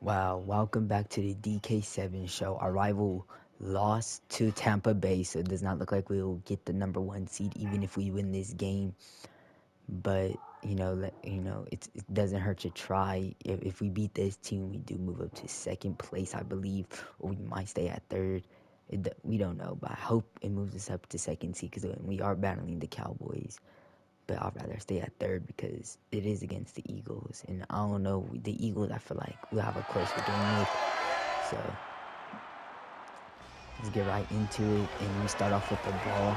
Wow, welcome back to the DK7 show. Our rival lost to Tampa Bay, so it does not look like we will get the number one seed even if we win this game. But it doesn't hurt to try. If we beat this team, we do move up to second place, I believe, or we might stay at third. We don't know, but I hope it moves us up to second seed because we are battling the Cowboys. But I'd rather stay at third because it is against the Eagles. And I don't know, the Eagles, I feel like we'll have a closer game with. So let's get right into it. And we start off with the ball.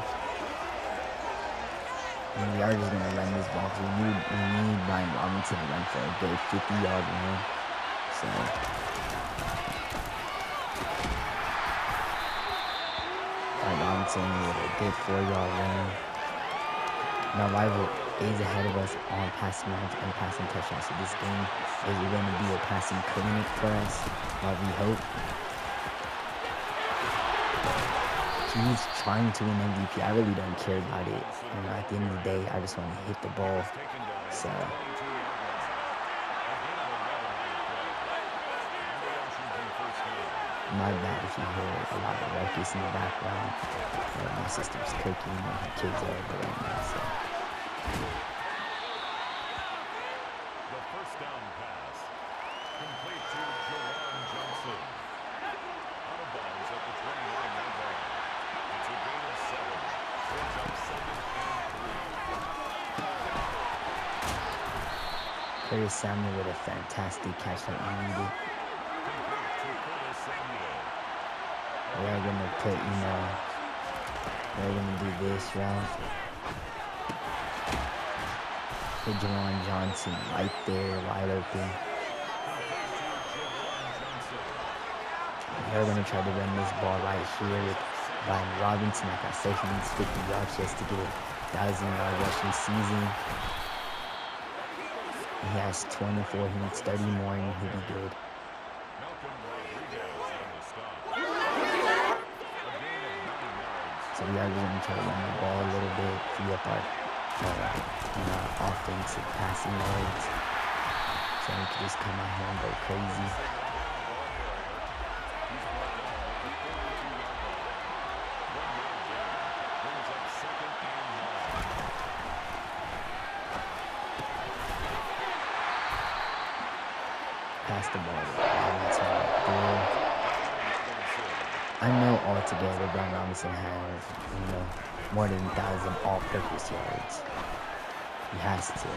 And we are just going to run this ball because we need Brian Robinson to run for a good 50-yard run. So Brian Robinson with a good 4-yard run. Now rival is ahead of us on passing yards and passing touchdowns. So this game is going to be a passing clinic for us, we hope. He's trying to win MVP. I really don't care about it. At the end of the day, I just want to hit the ball. So my bad if you hear a lot of ruckus in the background. My sister's cooking and her kids are over right now. So. The first down pass, complete to Jawan Johnson. Out of bounds at the 29-yard line. It's a gain of 7. Brings up 2nd and 3. Curtis Samuel with a fantastic catch that we needed. We're gonna put, we're gonna do this route. Put Jawan Johnson right there, wide open. We're gonna try to run this ball right here with Brian Robinson. Like I said, he needs 50 yards just to get a 1,000-yard rushing season. He has 24. He needs 30 more, and he'll be good. So we are going to try to run the ball a little bit, free up our offensive passing yards. So we can just come out here and go crazy. Pass the ball to Robinson right there. I know altogether Brian Robinson has, more than 1,000 all-purpose yards. He has to.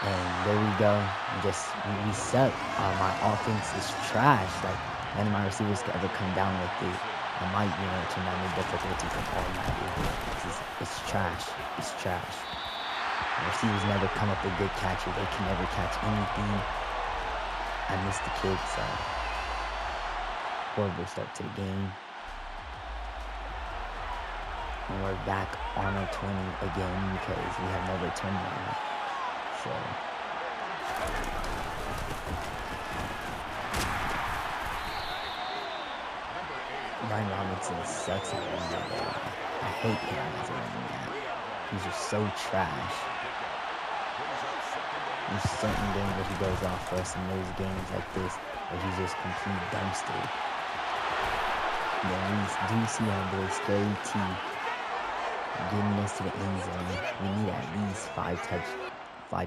And there we go. We suck. My offense is trash. Like, none of my receivers could ever come down with it. I might, turn down the difficulty from all night. It's trash. It's trash. My receivers never come up with good catches. They can never catch anything. I missed the kick, so horrible start to the game. And we're back on our 20 again because we have no return man. So Brian Robinson sucks at running the ball. I hate him as a running back. He's just so trash. There's certain games that he goes off for us, and there's games like this where he's just complete dumpster. Then we do see our boy Scary T getting us to the end zone. We need at least 5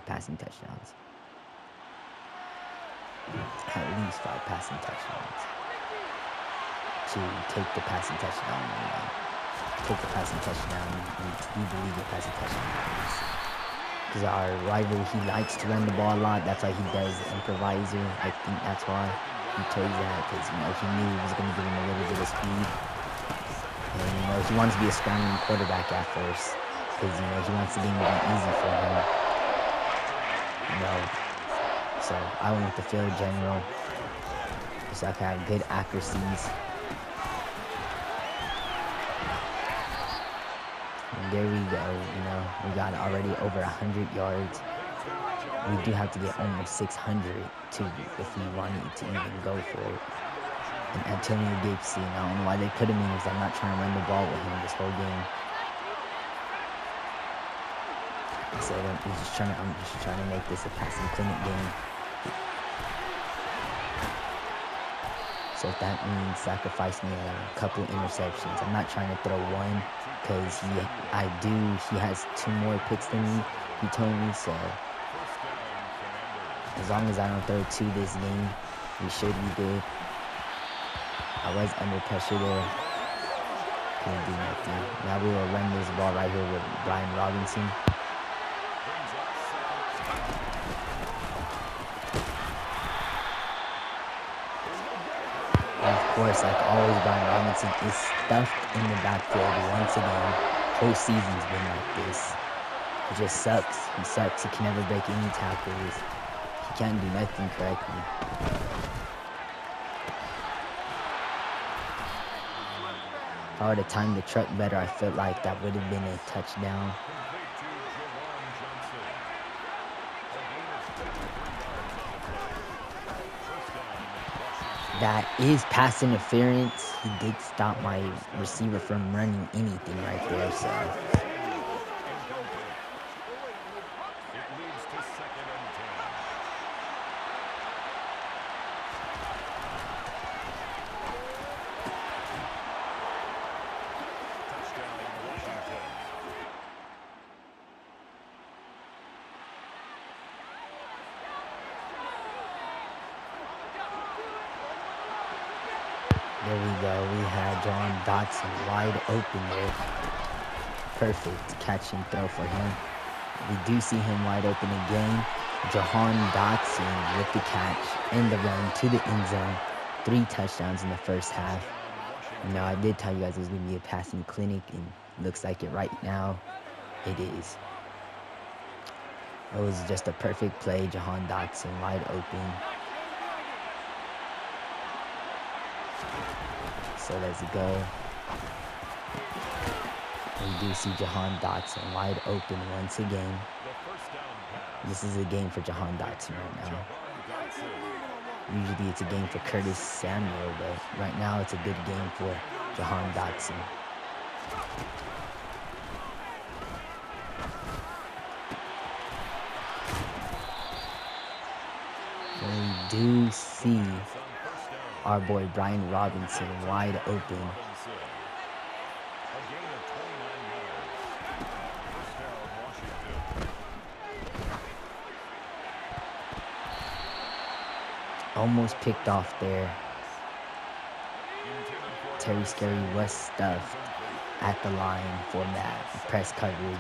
passing touchdowns. At least 5 passing touchdowns to take the passing touchdown. Take the passing touchdown, and we believe the passing touchdown is. Because our rival, he likes to run the ball a lot. That's why he does the improviser. I think that's why he chose that. Because, he knew he was going to give him a little bit of speed. And, he wants to be a scrambling quarterback at first. Because, he wants the game to be easy for him. So I went with the field general. So I can have good accuracies. There we go, we got already over 100 yards. We do have to get almost 600 if we wanted to even go for it. And Antonio Gibson, I don't know why they put him in because I'm not trying to run the ball with him this whole game. So I'm just trying to make this a passing clinic game. So if that means sacrifice me a couple interceptions, I'm not trying to throw one because he has 2 more picks than me. He told me so. As long as I don't throw 2 this game, we should be good. I was under pressure there. Couldn't do nothing. Now we will run this ball right here with Brian Robinson. And of course, like always, Brian Robinson is stuffed in the backfield once again. Whole season's been like this. He just sucks. He sucks. He can never break any tackles. He can't do nothing correctly. If I would have timed the truck better, I felt like that would have been a touchdown. That is pass interference. He did stop my receiver from running anything right there, so. There we go. We had John Dotson wide open there. Perfect catch and throw for him. We do see him wide open again. Jahan Dotson with the catch and the run to the end zone. 3 touchdowns in the first half. Now, I did tell you guys it was going to be a passing clinic, and looks like it right now. It is. It was just a perfect play. Jahan Dotson wide open. So let's go. We do see Jahan Dotson wide open once again. This is a game for Jahan Dotson right now. Usually it's a game for Curtis Samuel, but right now it's a good game for Jahan Dotson. And we do see our boy Brian Robinson wide open. Almost picked off there. Terry Scary was stuffed at the line for that press coverage.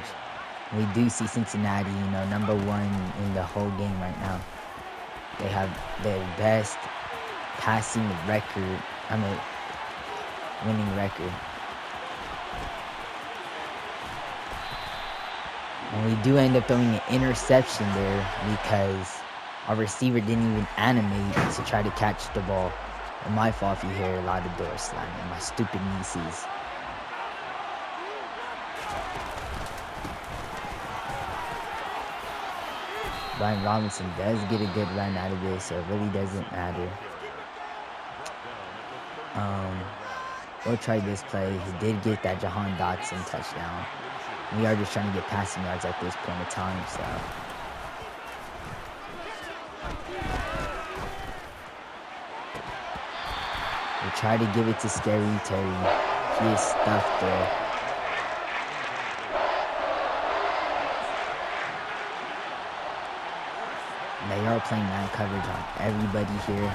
We do see Cincinnati, number 1 in the whole game right now. They have the best passing record, winning record. And we do end up throwing an interception there because our receiver didn't even animate to try to catch the ball. And my fault if you hear a lot of doors slamming. My stupid nieces. Brian Robinson does get a good run out of this, so it really doesn't matter. We'll try this play. He did get that Jahan Dotson touchdown. We are just trying to get passing yards at this point in time, so. We try to give it to Scary Terry. He is stuffed there. They are playing man coverage on everybody here.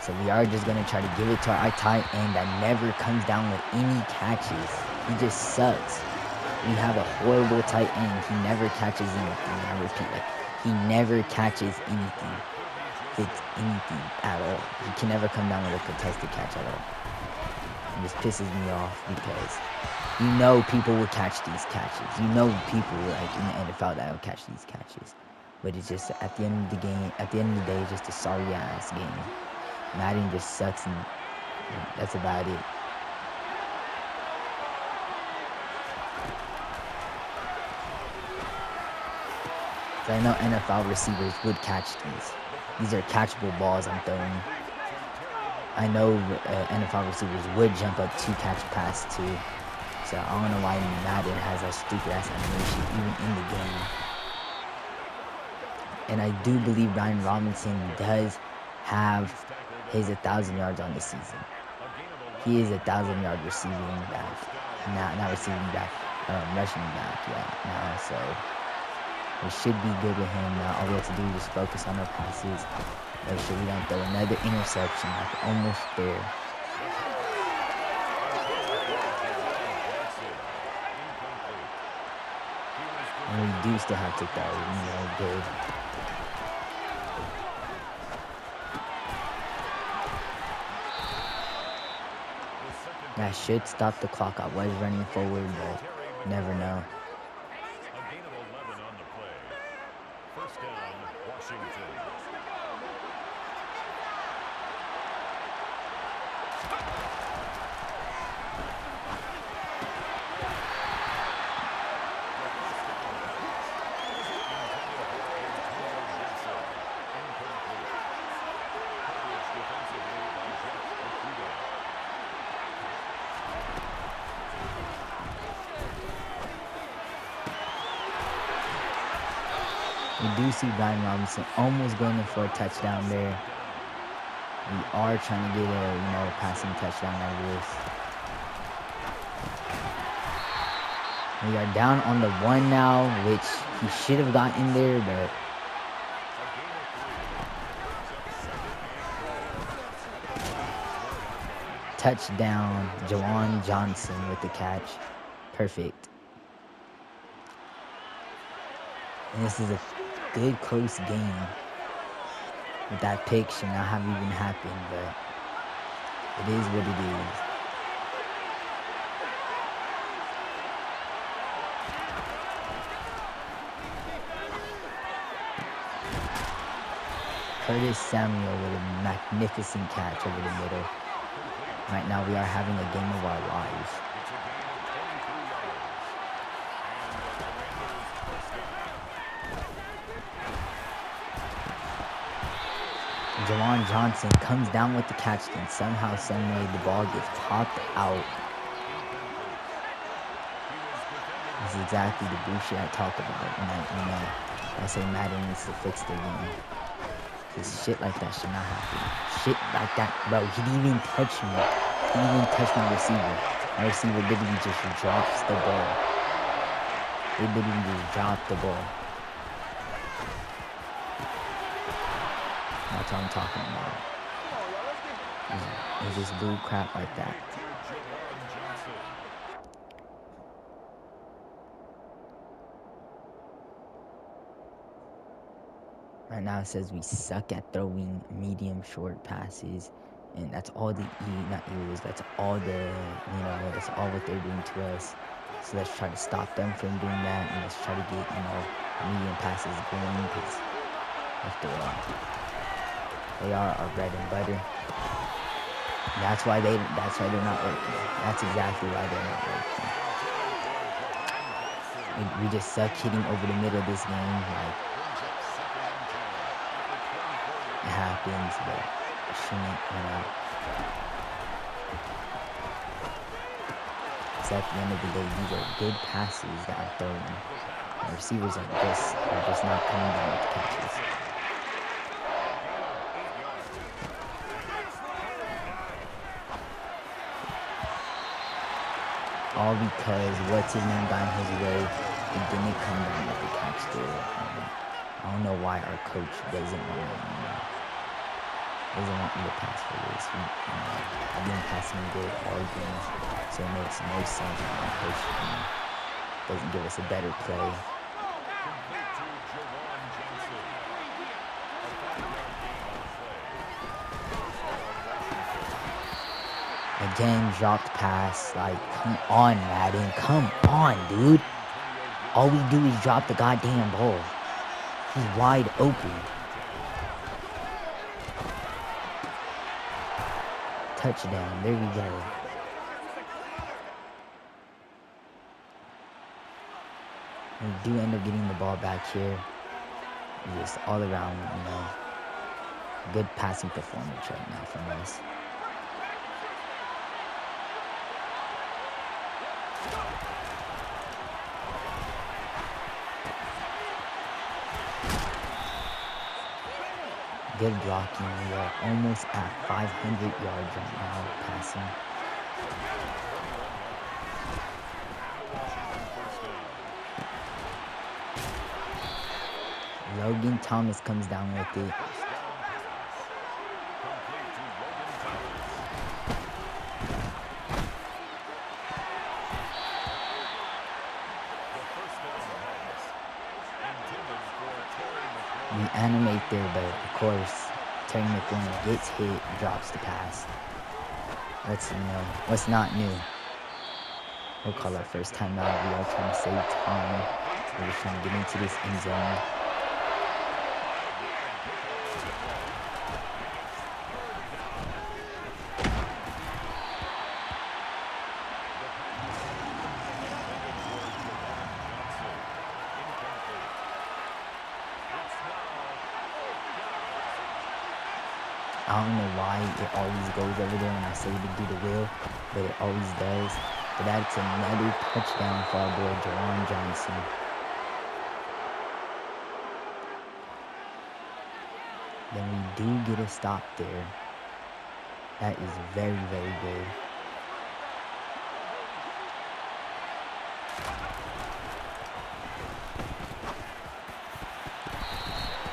So we are just going to try to give it to our tight end that never comes down with any catches. He just sucks. We have a horrible tight end. He never catches anything. I repeat, he never catches anything. Fits anything at all. He can never come down with a contested catch at all. And this pisses me off because people will catch these catches. People in the NFL that will catch these catches. But it's just at the end of the game, at the end of the day, it's just a sorry ass game. Madden just sucks, and that's about it. So I know NFL receivers would catch these. These are catchable balls I'm throwing. I know NFL receivers would jump up to catch pass too. So I don't know why Madden has that stupid ass animation even in the game. And I do believe Brian Robinson does have He's 1,000 yards on the season. A gain of 11 He is on a the play. 1,000-yard receiving back. First down, Not Washington. receiving back, rushing back. Yeah, now so we should be good with him now. All we have to do is just focus on our passes. Make sure we don't throw another interception. Like almost there. The pass intended for Jawan Johnson. Incomplete. He was And we defended do by still have to throw. Johnson. Good. The second That down should stop the pass. clock. I was running forward, but Terry never McLaurin. know. A gain of 11 on the play. First down, Washington. The first down pass. Intended for Antonio Gibson. Incomplete. Coverage defensively by Jeff Okuda. We do see Brian Robinson almost going in for a touchdown there. Second down. We are trying to get a passing touchdown out of this. We are down on the 1 now, which he should have gotten there, but A gain of 3. Brings up second and goal. At the 1-yard line. touchdown, Jawan Johnson with the catch. Perfect. And this is a good close game. With that pick should not have even happened, but it is what it is. Curtis Samuel with a magnificent catch over the middle. Right now we are having a game of our lives. It's a gain of 23 yards. And the Commanders first down. Jawan Johnson comes down with the catch, and somehow, someway, the ball gets popped out. This is exactly the bullshit I talk about when I say Madden needs to fix the game. Because shit like that should not happen. Shit like that, bro. He didn't even touch me. He didn't even touch my receiver. My receiver literally just drops the ball. They literally just dropped the ball. That's what I'm talking about. It's just blue crap like that. Right now it says we suck at throwing medium short passes, and that's all the Eagles, that's all that's all what they're doing to us. So let's try to stop them from doing that, and let's try to get, medium passes going, because after all, they are our bread and butter. That's why they're not working. That's exactly why they're not working. We just suck hitting over the middle of this game. Like, it happens, but it shouldn't, Because at the end of the day, these are good passes that are thrown. The receivers are just not coming down with the catches. All because what's his name got in his way, he didn't come down with the catch there. I don't know why our coach doesn't want me to pass for this. I've been passing good all games, so it makes no sense when our coach doesn't give us a better play. Again, dropped pass. Like, come on, Madden. Come on, dude. All we do is drop the goddamn ball. He's wide open. Touchdown. There we go. We do end up getting the ball back here. Just all around, good passing performance right now from us. good blocking. We are almost at 500 yards right now passing. Logan Thomas comes down with it. We animate there, but of course, Terry McLaurin gets hit, drops the pass. Let's see, what's not new. We'll call our first time out. We are trying to save time. We're just trying to get into this end zone. I don't know why it always goes over there when I say to do the wheel, but it always does. But that's another touchdown for our boy Jawan Johnson. Then we do get a stop there. That is very, very good.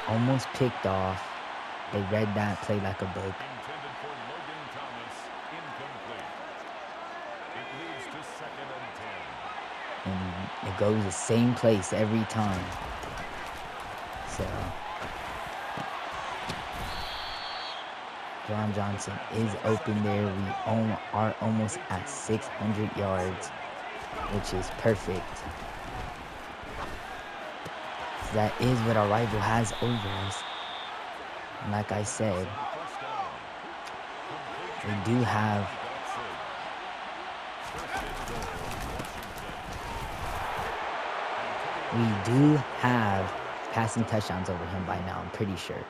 Almost picked off. They read that play like a book. Intended for Logan Thomas, incomplete. It leads to 2nd and 10. And it goes the same place every time. So John Johnson is open there. We are almost at 600 yards, which is perfect. That is what our rival has over us. And like I said, we do have passing touchdowns over him by now, I'm pretty sure.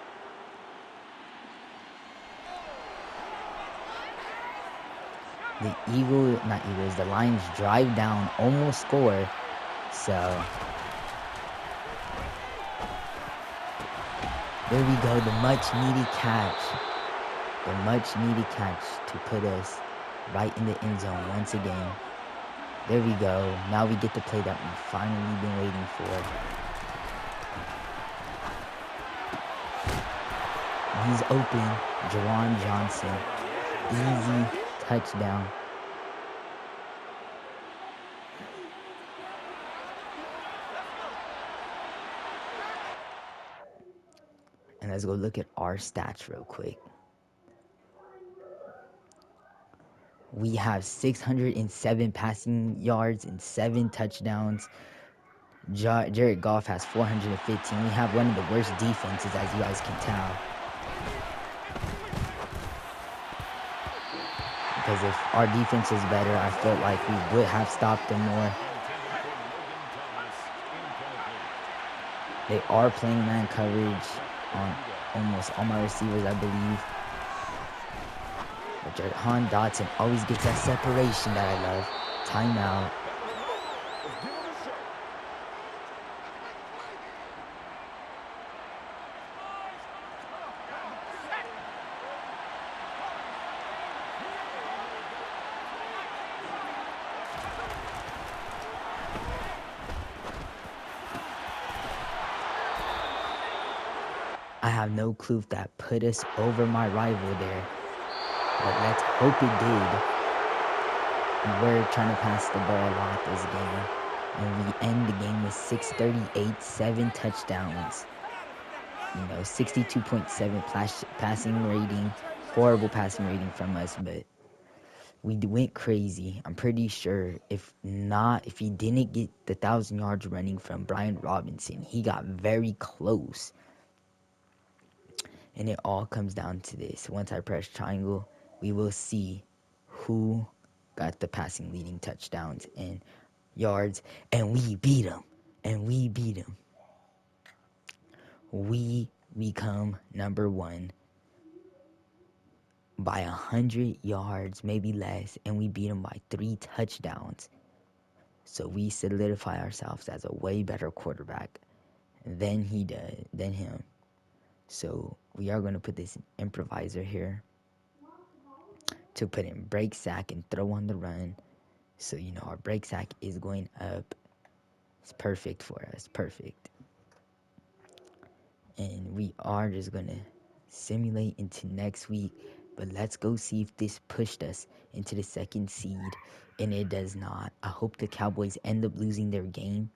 The Lions drive down, almost score. So there we go, the much needed catch. The much needed catch to put us right in the end zone once again. There we go. Now we get the play that we've finally been waiting for. He's open. Jawan Johnson. Easy touchdown. And let's go look at our stats real quick. We have 607 passing yards and 7 touchdowns. Jared Goff has 415. We have one of the worst defenses, as you guys can tell. Because if our defense was better, I felt like we would have stopped them more. They are playing man coverage on almost all my receivers, I believe. But Jahan Dotson always gets that separation that I love. Timeout. I have no clue if that put us over my rival there. But let's hope it did. We're trying to pass the ball a lot this game. And we end the game with 638, 7 touchdowns. 62.7 passing rating. Horrible passing rating from us, but we went crazy. I'm pretty sure if he didn't get the 1,000 yards running from Brian Robinson, he got very close. And it all comes down to this. Once I press triangle, we will see who got the passing leading touchdowns and yards. And we beat them. We become number 1 by 100 yards, maybe less. And we beat them by 3 touchdowns. So we solidify ourselves as a way better quarterback than him. So we are going to put this improviser here to put in break sack and throw on the run. So, our break sack is going up. It's perfect for us. Perfect. And we are just going to simulate into next week. But let's go see if this pushed us into the second seed. And it does not. I hope the Cowboys end up losing their game.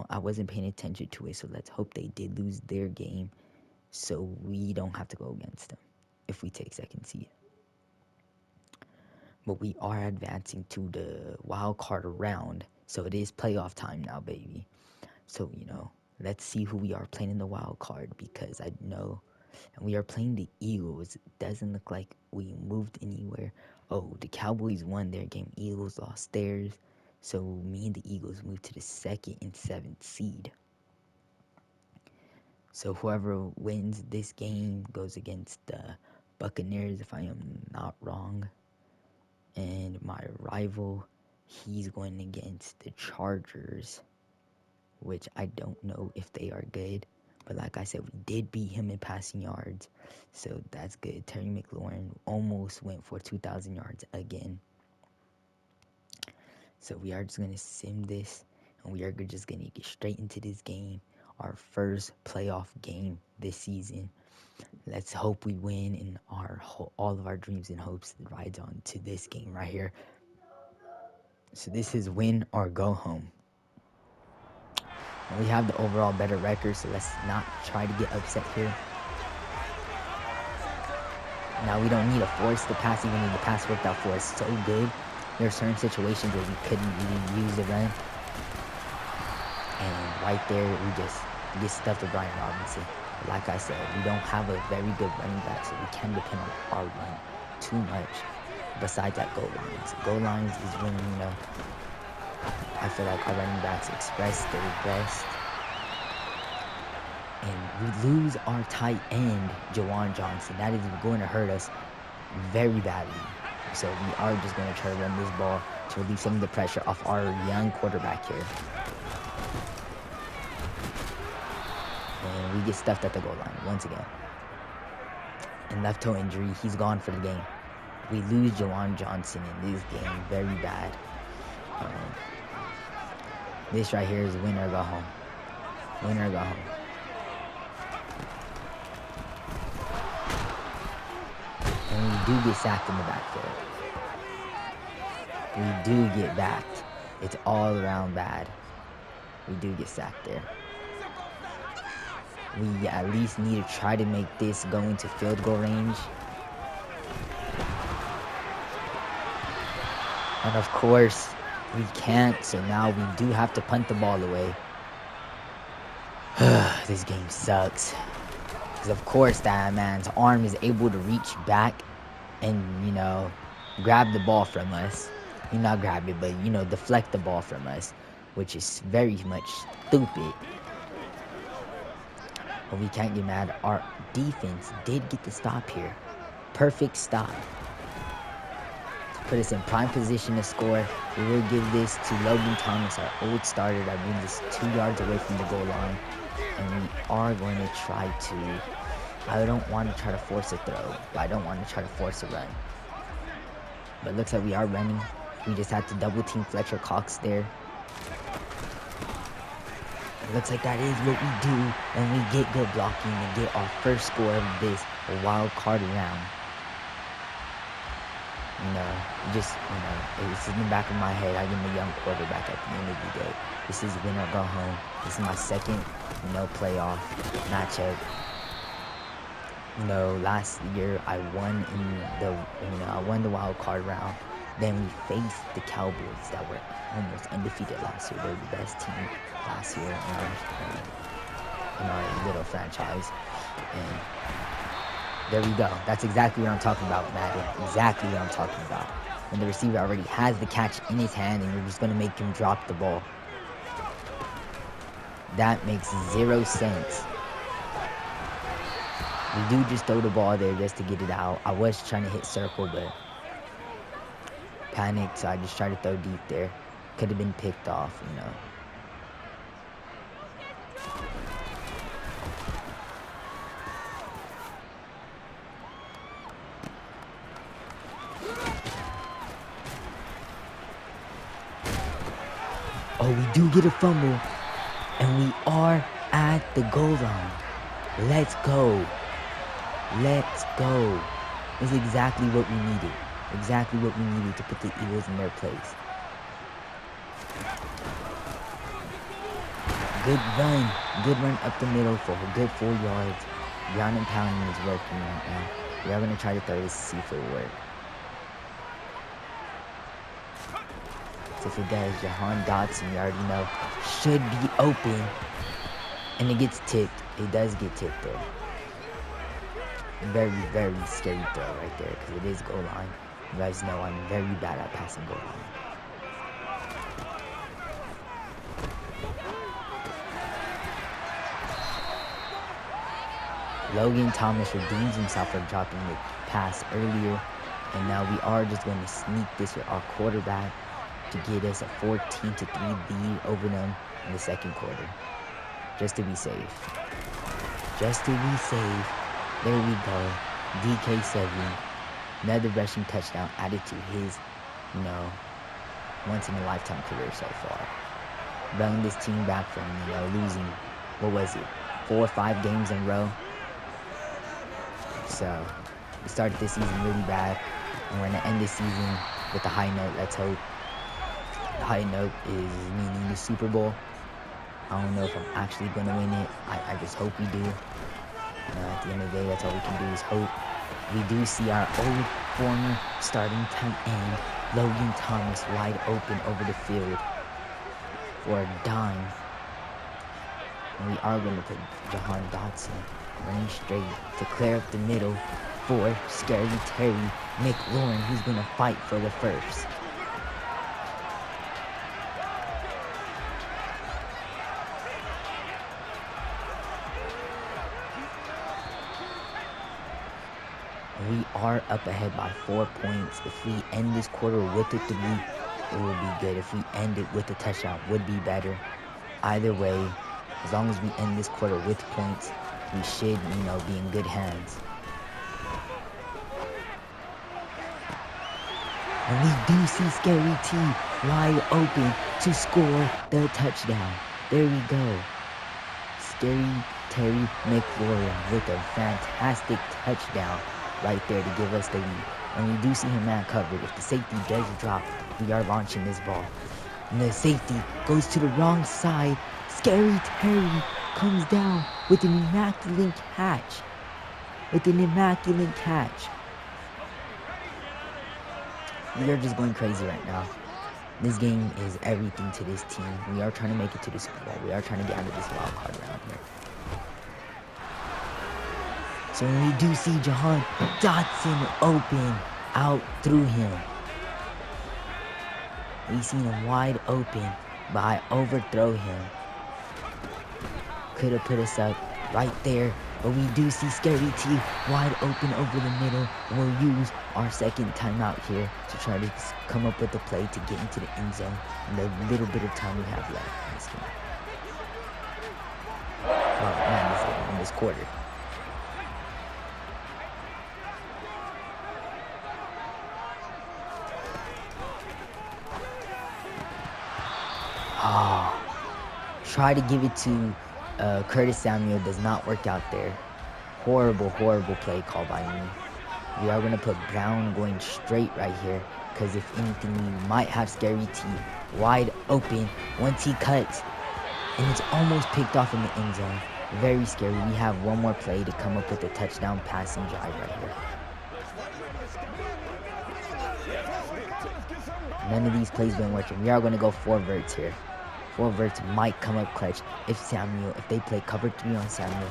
I wasn't paying attention to it. So let's hope they did lose their game. So we don't have to go against them if we take second seed. But we are advancing to the wild card round. So it is playoff time now, baby. So, let's see who we are playing in the wild card because I know. And we are playing the Eagles. It doesn't look like we moved anywhere. Oh, the Cowboys won their game. Eagles lost theirs. So me and the Eagles moved to the 2nd and 7th seed. So whoever wins this game goes against the Buccaneers, if I am not wrong. And my rival, he's going against the Chargers, which I don't know if they are good. But like I said, we did beat him in passing yards, so that's good. Terry McLaurin almost went for 2,000 yards again. So we are just going to sim this, and we are just going to get straight into this game, our first playoff game this season. Let's hope we win, and all of our dreams and hopes rides on to this game right here. So this is win or go home. And we have the overall better record, so let's not try to get upset here. Now we don't need to force the pass, even though the pass worked out for us so good. There are certain situations where we couldn't really use the run. And right there, we just get stuffed with Brian Robinson. But like I said, we don't have a very good running back, so we can depend on our run too much. Besides that goal lines. Goal lines is when, I feel like our running backs express their best. And we lose our tight end, Jawan Johnson. That is going to hurt us very badly. So we are just going to try to run this ball to relieve some of the pressure off our young quarterback here. And we get stuffed at the goal line once again. And left toe injury, he's gone for the game. We lose Jawan Johnson in this game very bad. This right here is win or go home. Win or go home. And we do get sacked in the backfield. We do get backed. It's all around bad. We do get sacked there. We at least need to try to make this go into field goal range. And of course, we can't, so now we do have to punt the ball away. This game sucks. Because of course that man's arm is able to reach back and, grab the ball from us. Not grab it, but, deflect the ball from us, which is very much stupid. But we can't get mad. Our defense did get the stop here. Perfect stop. To put us in prime position to score. We will give this to Logan Thomas, our old starter that brings us 2 yards away from the goal line. And we are going to try to... I don't want to try to force a throw, but I don't want to try to force a run. But it looks like we are running. We just have to double team Fletcher Cox there. It looks like that is what we do when we get good blocking and get our first score of this wild card round. It's in the back of my head. I am a young quarterback at the end of the day. This is win or go home. This is my second, playoff matchup. Last year I won in the wild card round. Then we faced the Cowboys that were almost undefeated last year. They were the best team last year in our little franchise. And there we go. That's exactly what I'm talking about, Madden. Exactly what I'm talking about. When the receiver already has the catch in his hand and you're just going to make him drop the ball. That makes 0 sense. We do just throw the ball there just to get it out. I was trying to hit circle, but panicked, so I just tried to throw deep there. Could have been picked off, Oh, we do get a fumble. And we are at the goal line. Let's go. Let's go. This is exactly what we needed. Exactly what we needed to put the Eagles in their place. Good run. Good run up the middle for a good 4 yards. Ground and pounding is working right now. We are going to try to throw this to see if it will work. So if it does, Jahan Dotson, you already know, should be open. And it gets tipped. It does get tipped though. Very, very scary throw right there because it is goal line. You guys know I'm very bad at passing goal line. Logan Thomas redeems himself for dropping the pass earlier. And now we are just going to sneak this with our quarterback to get us a 14-3 lead over them in the second quarter. Just to be safe. Just to be safe. There we go. DK7. Another rushing touchdown added to his, once-in-a-lifetime career so far. Bringing this team back from, losing, 4 or 5 games in a row. So, we started this season really bad, and we're going to end this season with a high note, let's hope. The high note is meaning the Super Bowl. I don't know if I'm actually going to win it. I just hope we do. At the end of the day, that's all we can do is hope. We do see our old former starting tight end, Logan Thomas, wide open over the field for a dime. And we are going to put Jahan Dotson running straight to clear up the middle for Scary Terry McLaurin, who's going to fight for the first. We are up ahead by 4 points. If we end this quarter with a 3, it will be good. If we end it with a touchdown, it would be better. Either way, as long as we end this quarter with points, we should, be in good hands. And we do see Scary T wide open to score the touchdown. There we go. Scary Terry McLaurin with a fantastic touchdown right there to give us the lead. And we do see him man covered. If the safety does drop, we are launching this ball. And the safety goes to the wrong side. Scary Terry comes down with an immaculate catch. We are just going crazy right now. This game is everything to this team. We are trying to make it to the Super Bowl. We are trying to get out of this wild card round here. So when we do see Jahan Dotson open, out through him. We seen him wide open, but I overthrow him. Could have put us up right there, but we do see Scary T wide open over the middle. We'll use our second timeout here to try to come up with a play to get into the end zone in the little bit of time we have left in this game. Oh, not in this quarter. Try to give it to Curtis Samuel. Does not work out there. Horrible play call by me. We are going to put Brown going straight right here. Because if anything, we might have Scary T wide open once he cuts. And it's almost picked off in the end zone. Very scary. We have one more play to come up with a touchdown passing drive right here. None of these plays been working. We are going to go 4 verts here. 4 verts might come up clutch if they play cover 3 on Samuel.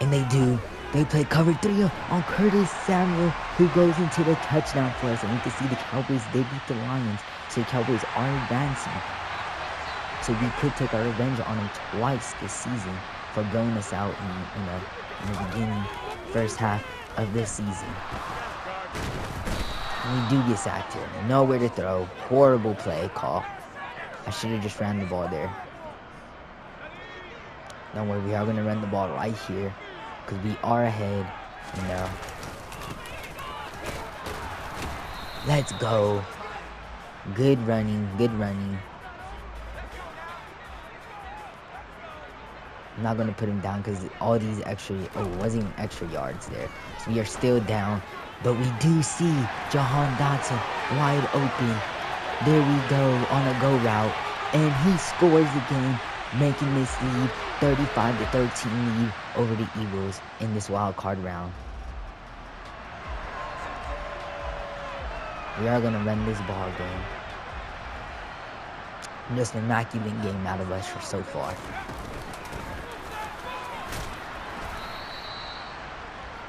And they do. They play cover 3 on Curtis Samuel, who goes into the touchdown for us. And we can see the Cowboys, they beat the Lions. So the Cowboys are advancing. So we could take our revenge on them twice this season for blowing us out in the beginning, first half of this season. And we do get sacked here. Nowhere to throw. Horrible play call. I should have just ran the ball there. Don't worry, we are going to run the ball right here. Because we are ahead, Let's go. Good running. I'm not going to put him down because all these extra, oh, it wasn't even extra yards there. So we are still down. But we do see Jahan Dotson wide open. There we go on a go route. And he scores again, making this lead 35-13 lead over the Eagles in this wild card round. We are going to run this ball game. Just an immaculate game out of us for so far.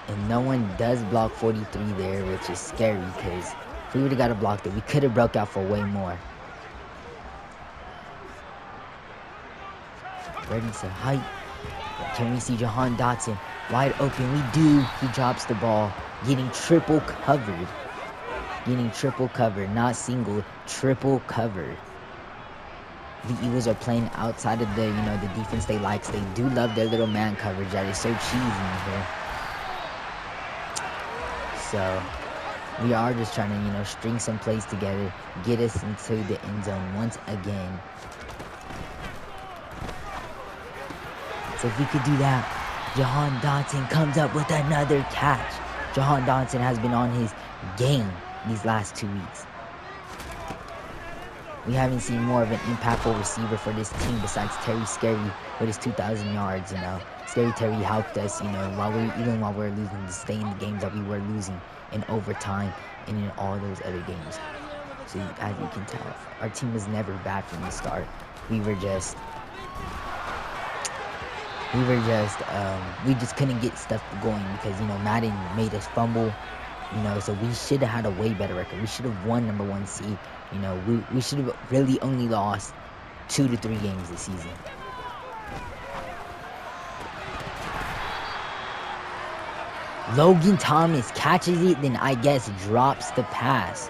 And no one does block 43 there, which is scary because if we would have got a block there, we could have broke out for way more. Ready to height. Can we see Jahan Dotson wide open? We do. He drops the ball, getting triple covered. Getting triple covered, not single, triple covered. The Eagles are playing outside of the, the defense they like. So they do love their little man coverage that is so cheesy in here. So we are just trying to, string some plays together, get us into the end zone once again. So if we could do that, Jahan Dotson comes up with another catch. Jahan Dotson has been on his game these last 2 weeks. We haven't seen more of an impactful receiver for this team besides Terry Scary with his 2,000 yards, Scary Terry helped us, even while we were losing, to stay in the games that we were losing in overtime and in all those other games. So as you can tell, our team was never bad from the start. We just couldn't get stuff going because, Madden made us fumble, so we should have had a way better record. We should have won number 1 seed. We should have really only lost 2 to 3 games this season. Logan Thomas catches it, then I guess drops the pass.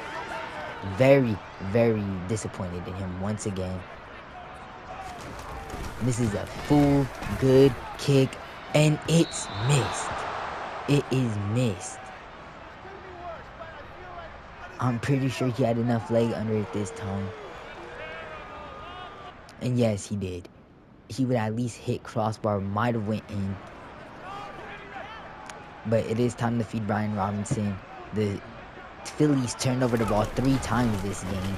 Very, very disappointed in him once again. This is a full good kick, and it's missed. It is missed. I'm pretty sure he had enough leg under it this time. And yes, he did. He would at least hit crossbar, might have went in. But it is time to feed Brian Robinson. The Phillies turned over the ball 3 times this game.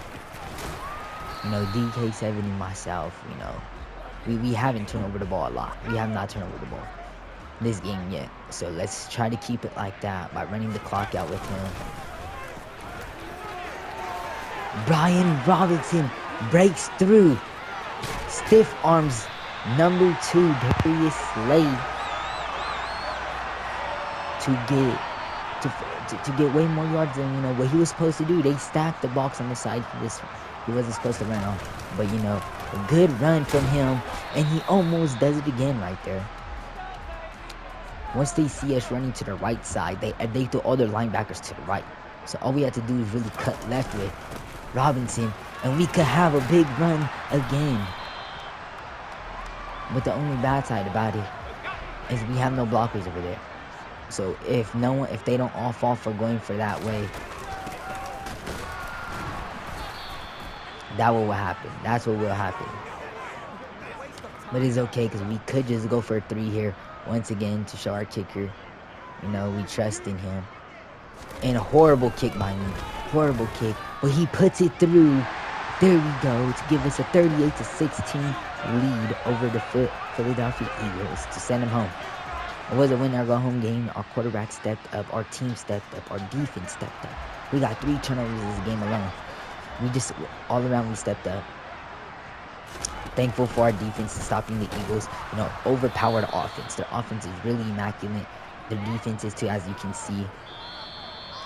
DK7 and myself, we haven't turned over the ball a lot. We have not turned over the ball this game yet. So let's try to keep it like that by running the clock out with him. Brian Robinson breaks through. Stiff arms number 2, Darius Slade, to get way more yards than what he was supposed to do. They stacked the box on the side for this. He wasn't supposed to run off, but a good run from him, and he almost does it again right there. Once they see us running to the right side, they throw all their linebackers to the right. So all we have to do is really cut left with Robinson, and we could have a big run again. But the only bad side about it is we have no blockers over there. So if they don't all fall for going for that way, that will happen. That's what will happen. But it's okay because we could just go for a 3 here once again to show our kicker, we trust in him. And a horrible kick by me. Horrible kick. But he puts it through. There we go, to give us a 38-16 lead over the Philadelphia Eagles to send them home. It was a win-or-go-home game. Our quarterback stepped up. Our team stepped up. Our defense stepped up. We got 3 turnovers this game alone. All around, we stepped up. Thankful for our defense stopping the Eagles, overpowered offense. Their offense is really immaculate. Their defense is too, as you can see.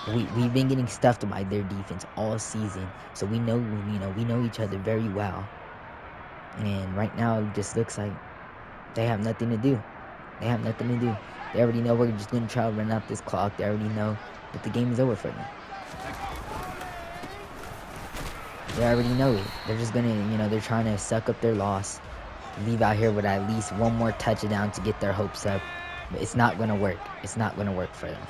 We've been getting stuffed by their defense all season, so we know each other very well. And right now, it just looks like they have nothing to do. They already know we're just gonna try to run out this clock. They already know that the game is over for them. They already know it. They're just gonna, they're trying to suck up their loss, leave out here with at least 1 more touchdown to get their hopes up. But it's not gonna work. It's not gonna work for them.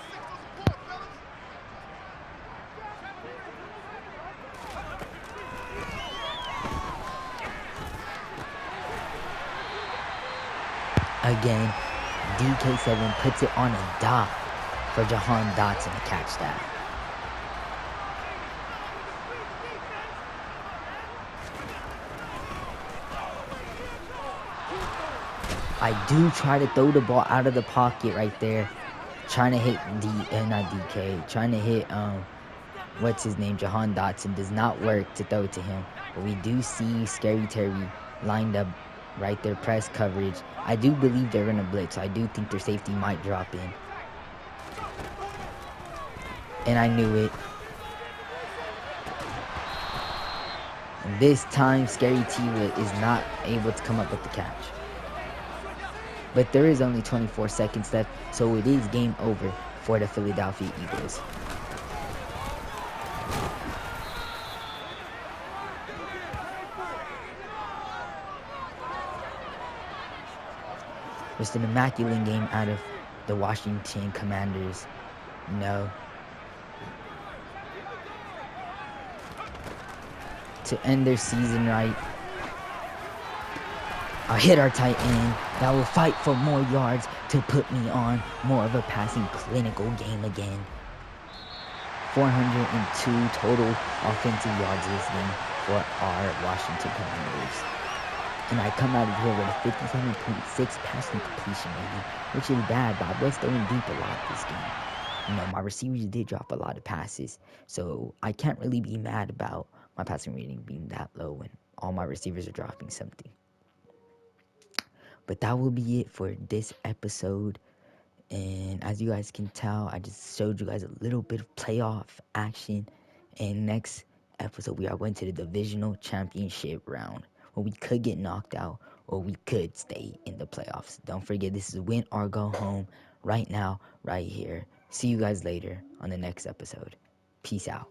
again. DK7 puts it on a dot for Jahan Dotson to catch that. I do try to throw the ball out of the pocket right there, trying to hit not DK, trying to hit what's his name, Jahan Dotson. Does not work to throw to him, but we do see Scary Terry lined up right there, press coverage. I do believe they're gonna blitz, so I do think their safety might drop in, and I knew it. And this time, Scary T is not able to come up with the catch. But there is only 24 seconds left, so it is game over for the Philadelphia Eagles. Just an immaculate game out of the Washington Commanders. No. To end their season right. I hit our tight end that will fight for more yards to put me on more of a passing clinical game again. 402 total offensive yards this game for our Washington Commanders. And I come out of here with a 57.6 passing completion rating, which is bad, but I was throwing deep a lot this game. You know, my receivers did drop a lot of passes, so I can't really be mad about my passing rating being that low when all my receivers are dropping something. But that will be it for this episode. And as you guys can tell, I just showed you guys a little bit of playoff action. And next episode, we are going to the divisional championship round, where we could get knocked out or we could stay in the playoffs. Don't forget, this is win or go home right now, right here. See you guys later on the next episode. Peace out.